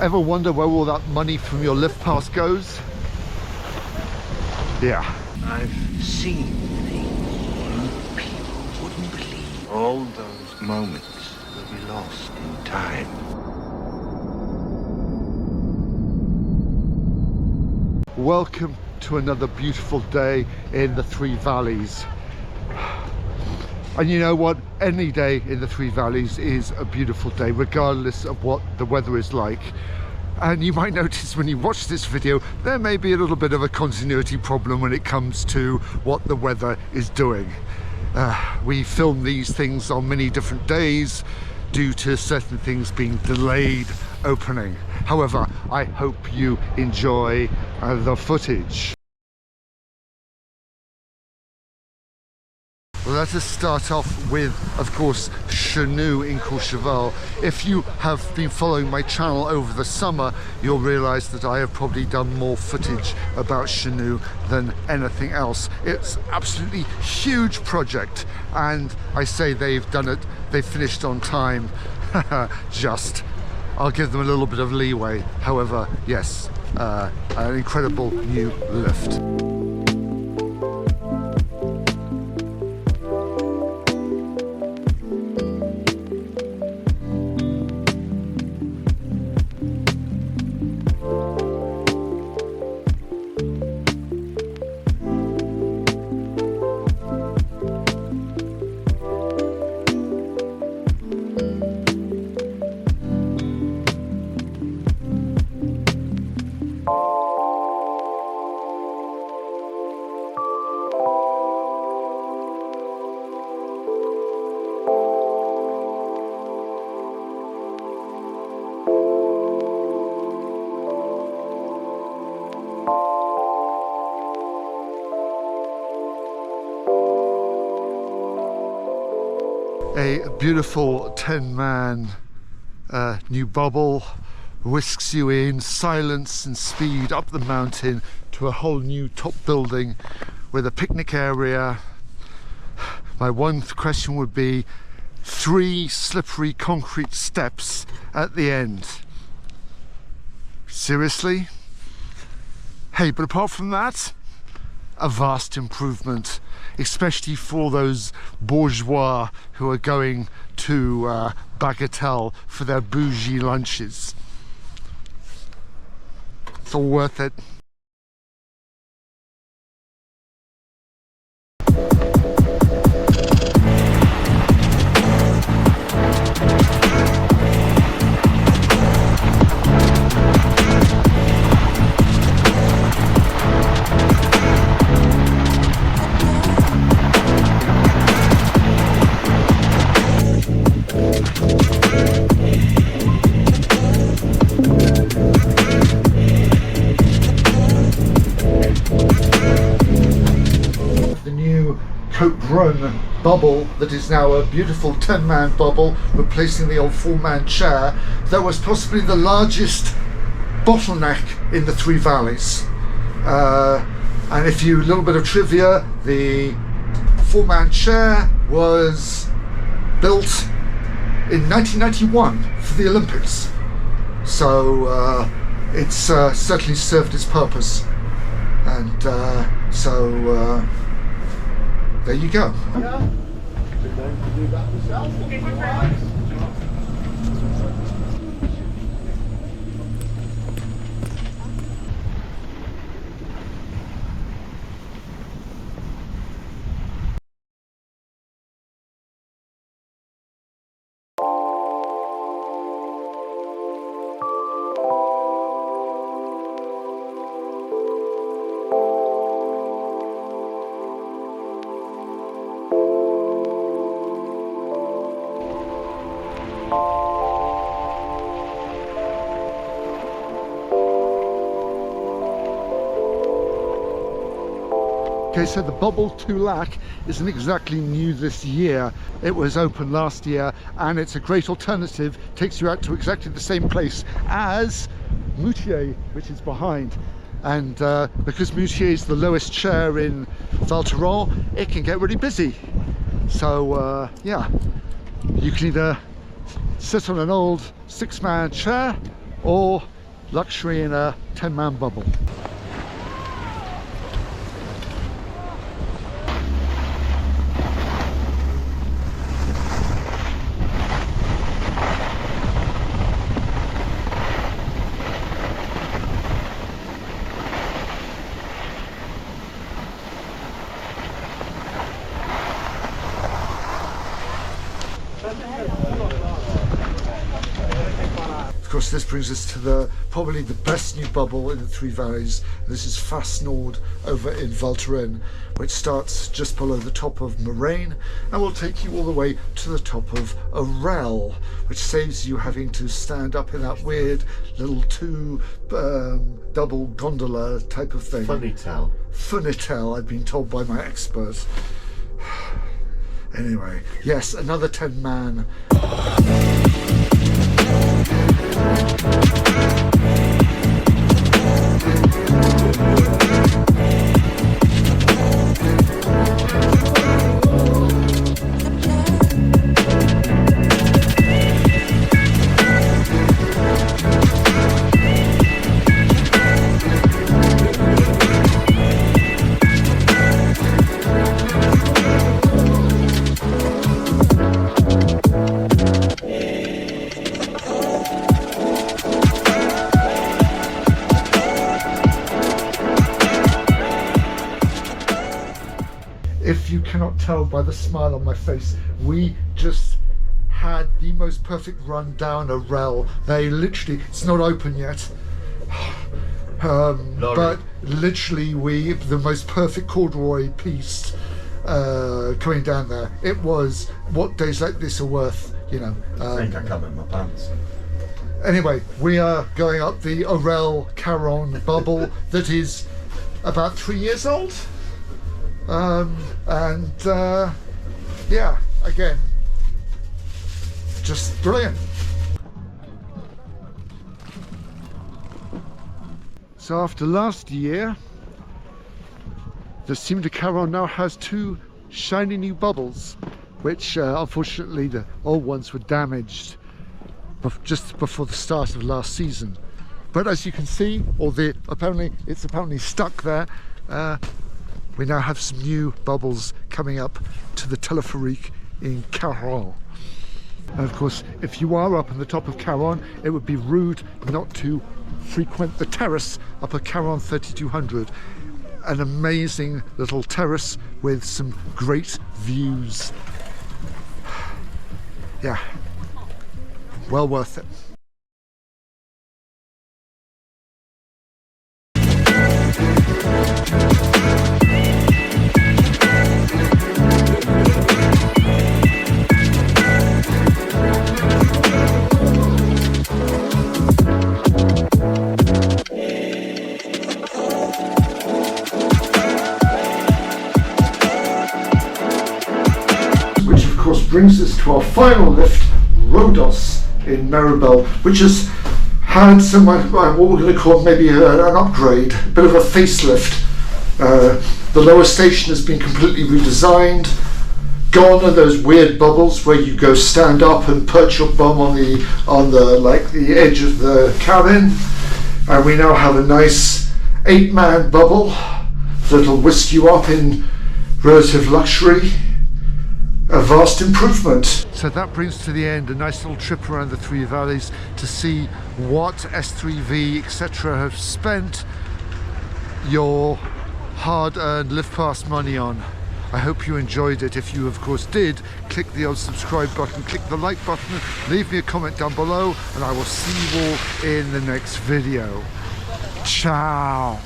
Ever wonder where all that money from your lift pass goes? Yeah. I've seen things people wouldn't believe. All those moments will be lost in time. Welcome to another beautiful day in the Three Valleys. And you know what? Any day in the Three Valleys is a beautiful day, regardless of what the weather is like. And you might notice when you watch this video, there may be a little bit of a continuity problem when it comes to what the weather is doing. We film these things on many different days due to certain things being delayed opening. However, I hope you enjoy the footage. Well, let us start off with, of course, Chenus in Courchevel. If you have been following my channel over the summer, you'll realise that I have probably done more footage about Chenus than anything else. It's absolutely huge project, and I say they've done it, they've finished on time. Just, I'll give them a little bit of leeway. However, yes, an incredible new lift. A beautiful 10-man new bubble whisks you in silence and speed up the mountain to a whole new top building with a picnic area. My one question would be 3 slippery concrete steps at the end. Seriously? Hey, but apart from that, a vast improvement, especially for those bourgeois who are going to Bagatelle for their bougie lunches. It's all worth it. Cote Brune bubble that is now a beautiful 10-man bubble, replacing the old 4-man chair that was possibly the largest bottleneck in the Three Valleys. And if you, a little bit of trivia, the 4-man chair was built in 1991 for the Olympics, so it's certainly served its purpose, and there you go. Yeah. Do that yourself. Okay, so the Bubble 2 Lac isn't exactly new this year. It was open last year, and it's a great alternative. Takes you out to exactly the same place as Moutier, which is behind. And because Moutier is the lowest chair in Val Thorens, it can get really busy. So yeah, you can either sit on an old 6-man chair, or luxury in a 10-man bubble. Of course, this brings us to probably the best new bubble in the Three Valleys. This is Fast Nord over in Val Thorens, which starts just below the top of Moraine and will take you all the way to the top of Arel, which saves you having to stand up in that weird little double gondola type of thing. Funnitel, I've been told by my experts. Anyway, yes, another 10-man. If you cannot tell by the smile on my face, we just had the most perfect run down Arel. They literally, it's not open yet, but literally the most perfect corduroy piece coming down there. It was what days like this are worth, you know. I think I come in my pants. Anyway, we are going up the Arel Caron bubble that is about 3 years old. Yeah, again, just brilliant. So after last year, the Cime de Caron now has 2 shiny new bubbles, which unfortunately the old ones were damaged just before the start of last season. But as you can see, it's apparently stuck there. We now have some new bubbles coming up to the Telepherique in Caron. And of course, if you are up on the top of Caron, it would be rude not to frequent the terrace up at Caron 3200. An amazing little terrace with some great views. Yeah, well worth it. Brings us to our final lift, Rhodos in Meribel, which has had some what we're going to call maybe an upgrade, a bit of a facelift. The lower station has been completely redesigned. Gone are those weird bubbles where you go stand up and perch your bum on the edge of the cabin, and we now have a nice 8-man bubble that'll whisk you up in relative luxury. A vast improvement. So that brings to the end a nice little trip around the Three Valleys to see what S3V etc. have spent your hard-earned lift pass money on. I hope you enjoyed it. If you of course did, click the old subscribe button, click the like button, leave me a comment down below, and I will see you all in the next video. Ciao.